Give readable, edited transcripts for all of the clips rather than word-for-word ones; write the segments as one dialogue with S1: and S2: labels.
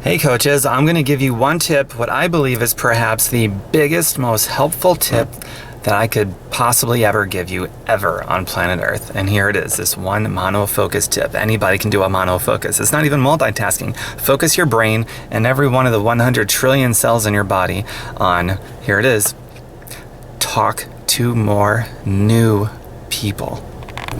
S1: Hey coaches, I'm going to give you one tip, what I believe is perhaps the biggest, most helpful tip that I could possibly ever give you ever on planet Earth. And here it is, this one monofocus tip. Anybody can do a monofocus. It's not even multitasking. Focus your brain and every one of the 100 trillion cells in your body on, here it is, talk to more new people.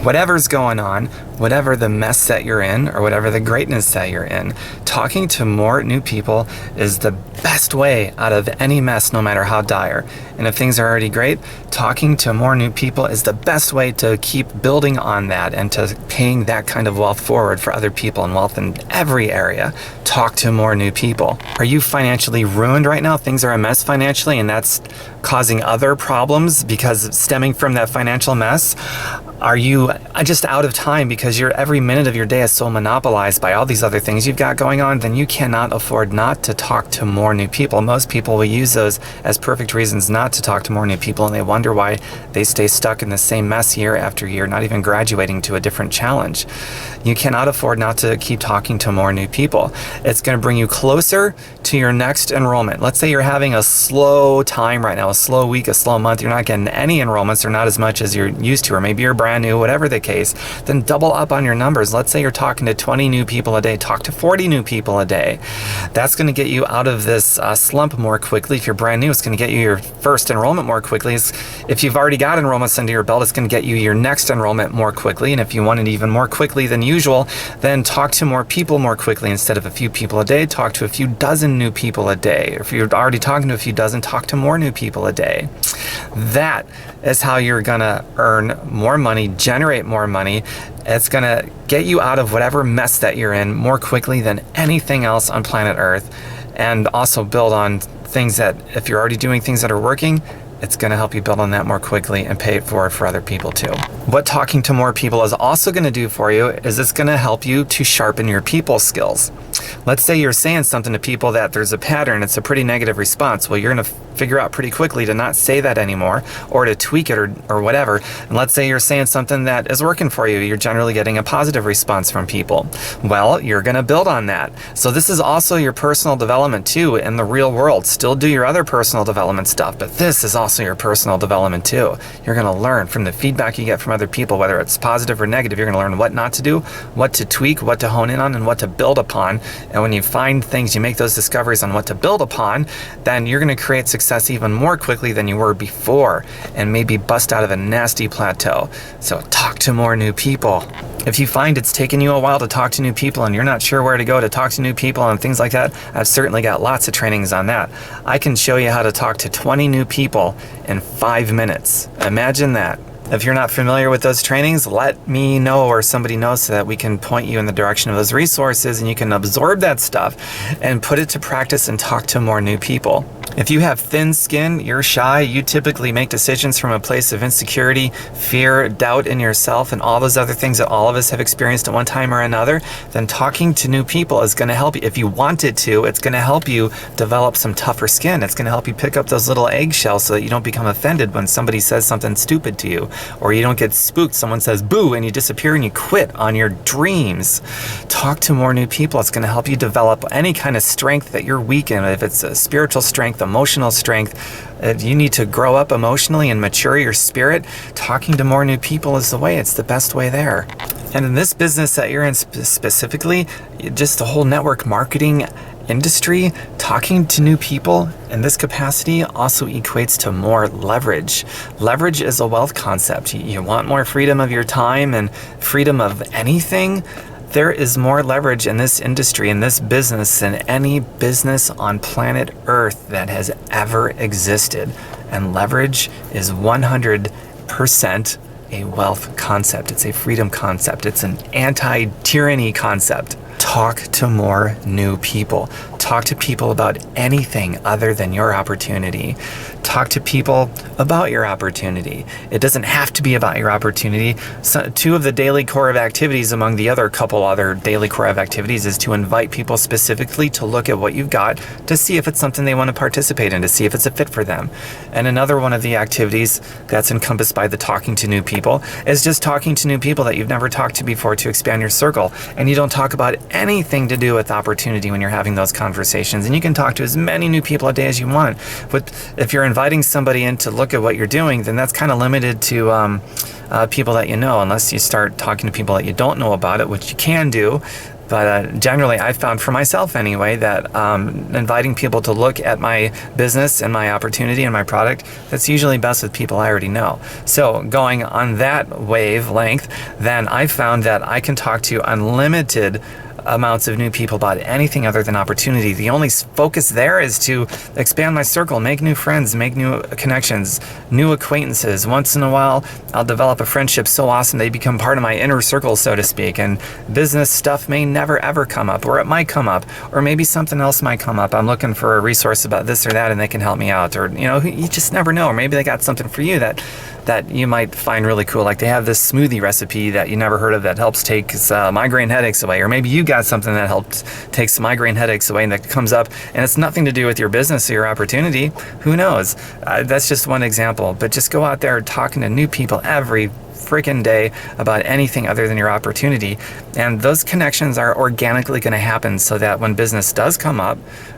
S1: Whatever's going on, whatever the mess that you're in or whatever the greatness that you're in, talking to more new people is the best way out of any mess, no matter how dire. And if things are already great, talking to more new people is the best way to keep building on that and to paying that kind of wealth forward for other people and wealth in every area. Talk to more new people. Are you financially ruined right now? Things are a mess financially and that's causing other problems because stemming from that financial mess? Are you just out of time because every minute of your day is so monopolized by all these other things you've got going on? Then you cannot afford not to talk to more new people. Most people will use those as perfect reasons not to talk to more new people, and they wonder why they stay stuck in the same mess year after year, not even graduating to a different challenge. You cannot afford not to keep talking to more new people. It's going to bring you closer to your next enrollment. Let's say you're having a slow time right now, a slow week, a slow month. You're not getting any enrollments or not as much as you're used to, or maybe you're brand new, whatever the case. Then double up on your numbers. Let's say you're talking to 20 new people a day. Talk to 40 new people a day. That's going to get you out of this slump more quickly. If you're brand new, it's going to get you your first enrollment more quickly. If you've already got enrollments under your belt, it's going to get you your next enrollment more quickly. And if you want it even more quickly than usual, then talk to more people more quickly. Instead of a few people a day, talk to a few dozen new people a day. If you're already talking to a few dozen, talk to more new people a day. That is how you're going to earn more money, generate more money. It's going to get you out of whatever mess that you're in more quickly than anything else on planet Earth, and also build on things that, if you're already doing things that are working, it's going to help you build on that more quickly and pay it forward for other people too. What talking to more people is also going to do for you is it's going to help you to sharpen your people skills. Let's say you're saying something to people that there's a pattern, it's a pretty negative response. Well, you're going to figure out pretty quickly to not say that anymore or to tweak it or whatever. And let's say you're saying something that is working for you. You're generally getting a positive response from people. Well, you're going to build on that. So this is also your personal development too in the real world. Still do your other personal development stuff, but this is also your personal development too. You're going to learn from the feedback you get from other people, whether it's positive or negative. You're going to learn what not to do, what to tweak, what to hone in on, and what to build upon. And when you find things, you make those discoveries on what to build upon, then you're going to create success even more quickly than you were before and maybe bust out of a nasty plateau. So talk to more new people. If you find it's taken you a while to talk to new people and you're not sure where to go to talk to new people and things like that, I've certainly got lots of trainings on that. I can show you how to talk to 20 new people in 5 minutes. Imagine that. If you're not familiar with those trainings, let me know or somebody knows so that we can point you in the direction of those resources and you can absorb that stuff and put it to practice and talk to more new people. If you have thin skin, you're shy, you typically make decisions from a place of insecurity, fear, doubt in yourself, and all those other things that all of us have experienced at one time or another, then talking to new people is going to help you. If you want it to, it's going to help you develop some tougher skin. It's going to help you pick up those little eggshells so that you don't become offended when somebody says something stupid to you, or you don't get spooked. Someone says boo and you disappear and you quit on your dreams. Talk to more new people. It's going to help you develop any kind of strength that you're weak in. If it's a spiritual strength, emotional strength, if you need to grow up emotionally and mature your spirit, talking to more new people is the way. It's the best way there. And in this business that you're in specifically, just the whole network marketing industry, talking to new people in this capacity also equates to more leverage. Leverage is a wealth concept. You want more freedom of your time and freedom of anything? There is more leverage in this industry, in this business, than any business on planet Earth that has ever existed. And leverage is 100% a wealth concept. It's a freedom concept. It's an anti-tyranny concept. Talk to more new people. Talk Talk to people about anything other than your opportunity. Talk to people about your opportunity. It doesn't have to be about your opportunity. So, two of the daily core of activities among the couple other daily core of activities is to invite people specifically to look at what you've got to see if it's something they want to participate in, to see if it's a fit for them. And another one of the activities that's encompassed by the talking to new people is just talking to new people that you've never talked to before to expand your circle. And you don't talk about anything to do with opportunity when you're having those conversations. And you can talk to as many new people a day as you want. But if you're inviting somebody in to look at what you're doing, then that's kind of limited to people that you know, unless you start talking to people that you don't know about it, which you can do. But generally, I've found for myself anyway that inviting people to look at my business and my opportunity and my product, that's usually best with people I already know. So going on that wavelength, then I found that I can talk to unlimited amounts of new people about anything other than opportunity. The only focus there is to expand my circle, make new friends, make new connections, new acquaintances. Once in a while, I'll develop a friendship so awesome they become part of my inner circle, so to speak. And business stuff may never ever come up, or it might come up, or maybe something else might come up. I'm looking for a resource about this or that and they can help me out. Or, you just never know. Or maybe they got something for you that you might find really cool. Like they have this smoothie recipe that you never heard of that helps take migraine headaches away. Or maybe you got something that helps take some migraine headaches away and that comes up and it's nothing to do with your business or your opportunity. Who knows? That's just one example. But just go out there talking to new people every freaking day about anything other than your opportunity. And those connections are organically going to happen so that when business does come up,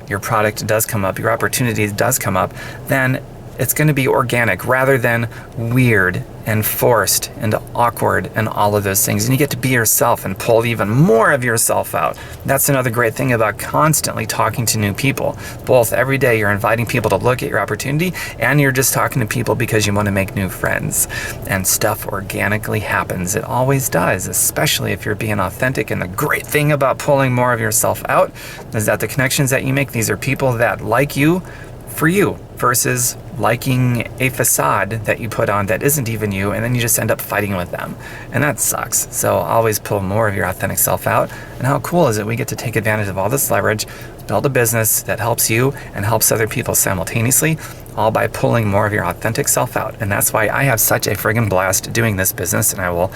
S1: your product does come up, your opportunity does come up, then it's going to be organic rather than weird and forced and awkward and all of those things. And you get to be yourself and pull even more of yourself out. That's another great thing about constantly talking to new people. Both every day you're inviting people to look at your opportunity and you're just talking to people because you want to make new friends. And stuff organically happens. It always does, especially if you're being authentic. And the great thing about pulling more of yourself out is that the connections that you make, these are people that like you for you versus liking a facade that you put on that isn't even you, and then you just end up fighting with them. And that sucks. So always pull more of your authentic self out. And how cool is it? We get to take advantage of all this leverage, build a business that helps you and helps other people simultaneously, all by pulling more of your authentic self out. And that's why I have such a friggin' blast doing this business, and I will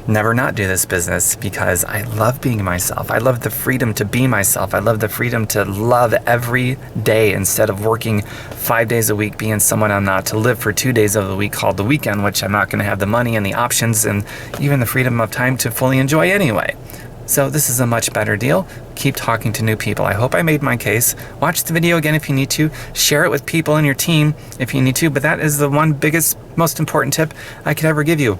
S1: never not do this business because I love being myself. I love the freedom to be myself. I love the freedom to love every day instead of working 5 days a week being someone I'm not, to live for 2 days of the week called the weekend, which I'm not going to have the money and the options and even the freedom of time to fully enjoy anyway. So this is a much better deal. Keep talking to new people. I hope I made my case. Watch the video again if you need to. Share it with people in your team if you need to. But that is the one biggest, most important tip I could ever give you.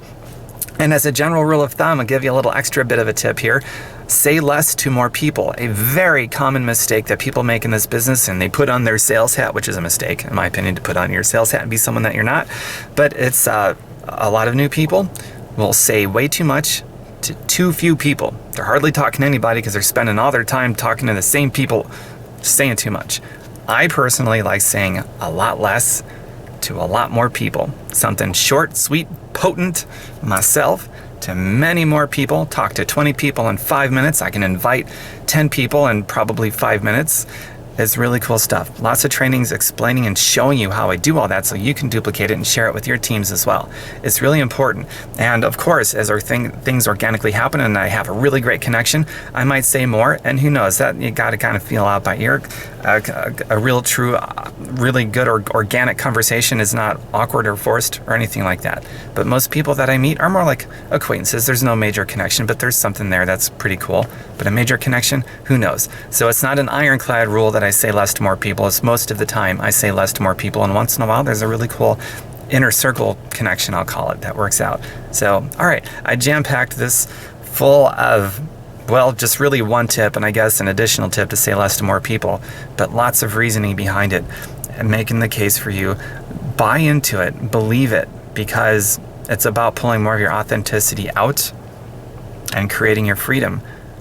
S1: And as a general rule of thumb, I'll give you a little extra bit of a tip here. Say less to more people. A very common mistake that people make in this business, and they put on their sales hat, which is a mistake, in my opinion, to put on your sales hat and be someone that you're not. But it's a lot of new people will say way too much to too few people. They're hardly talking to anybody because they're spending all their time talking to the same people, saying too much. I personally like saying a lot less to a lot more people. Something short, sweet, potent, myself, to many more people. Talk to 20 people in 5 minutes. I can invite 10 people in probably 5 minutes. It's really cool stuff. Lots of trainings explaining and showing you how I do all that so you can duplicate it and share it with your teams as well. It's really important. And of course, as our things organically happen and I have a really great connection, I might say more, and who knows, that you got to kind of feel out by ear. A real true, really good or organic conversation is not awkward or forced or anything like that. But most people that I meet are more like acquaintances. There's no major connection, but there's something there that's pretty cool. But a major connection, who knows? So it's not an ironclad rule that I say less to more people. It's most of the time I say less to more people, and once in a while there's a really cool inner circle connection, I'll call it, that works out. So, all right, I jam-packed this full of, well, just really one tip, and I guess an additional tip to say less to more people, but lots of reasoning behind it and making the case for you. Buy into it, believe it, because it's about pulling more of your authenticity out and creating your freedom,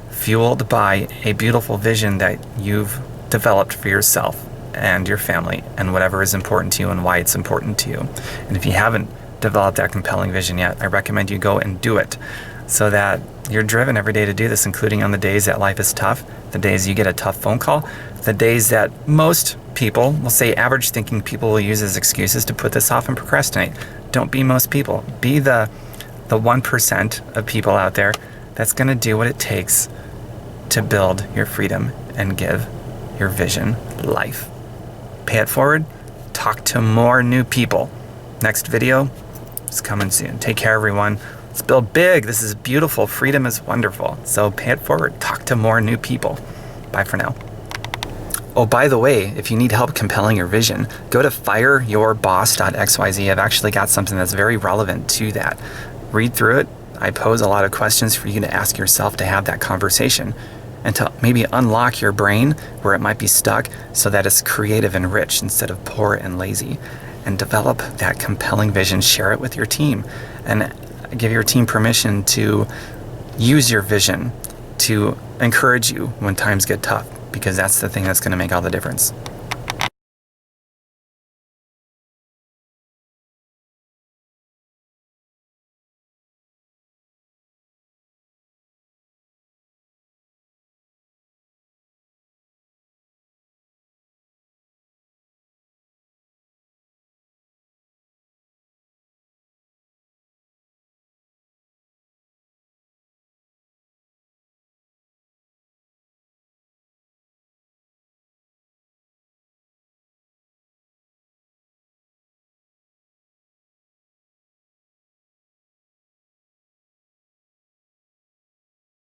S1: fueled by a beautiful vision that you've developed for yourself and your family and whatever is important to you and why it's important to you. And if you haven't developed that compelling vision yet, I recommend you go and do it. so that you're driven every day to do this, including on the days that life is tough, the days you get a tough phone call, the days that most people, we'll say average thinking people, will use as excuses to put this off and procrastinate. Don't be most people. Be the 1% of people out there that's going to do what it takes to build your freedom and give your vision life. Pay it forward. Talk to more new people. Next video is coming soon. Take care, everyone. Let's build big. This is beautiful. Freedom is wonderful. So pay it forward. Talk to more new people. Bye for now. Oh, by the way, if you need help compelling your vision, go to fireyourboss.xyz. I've actually got something that's very relevant to that. Read through it. I pose a lot of questions for you to ask yourself to have that conversation and to maybe unlock your brain where it might be stuck so that it's creative and rich instead of poor and lazy. And develop that compelling vision. Share it with your team and give your team permission to use your vision to encourage you when times get tough, because that's the thing that's going to make all the difference.